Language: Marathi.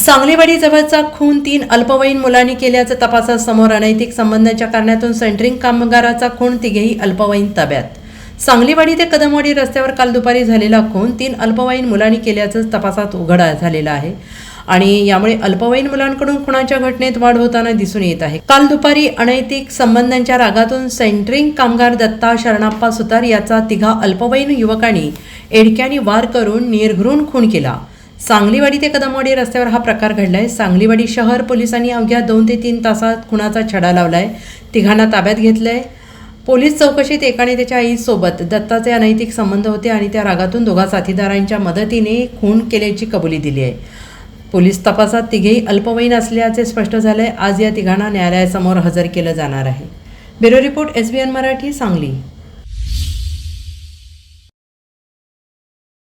सांगलीवाडी जवळचा खून 3 अल्पवयीन मुलांनी केल्याचं तपासात समोर. अनैतिक संबंधांच्या कारणातून सेंटरिंग कामगाराचा खून, तिघेही अल्पवयीन ताब्यात. सांगलीवाडी ते कदमवाडी रस्त्यावर काल दुपारी झालेला खून 3 अल्पवयीन मुलांनी केल्याचं तपासात उघड झालेलं आहे आणि यामुळे अल्पवयीन मुलांकडून खुनाच्या घटनेत वाढ होताना दिसून येत आहे. काल दुपारी अनैतिक संबंधांच्या रागातून सेंटरिंग कामगार दत्ता शरणाप्पा सुतार याचा तिघा अल्पवयीन युवकांनी एडक्याने वार करून निर्घृण खून केला. सांगलीवाडी ते कदमवाडी रस्त्यावर हा प्रकार घडलाय. सांगलीवाडी शहर पोलिसांनी अवघ्या 2 ते 3 तासात खुनाचा छडा लावलाय. तिघांना ताब्यात घेतलंय. पोलीस चौकशीत एकाने त्याच्या आईसोबत दत्ताचे अनैतिक संबंध होते आणि त्या रागातून दोघा साथीदारांच्या मदतीने खून केल्याची कबुली दिली आहे. पोलीस तपासात तिघेही अल्पवयीन असल्याचे स्पष्ट झालंय. आज या तिघांना न्यायालयासमोर हजर केलं जाणार आहे. Bureau report SBN Marathi, Sangli.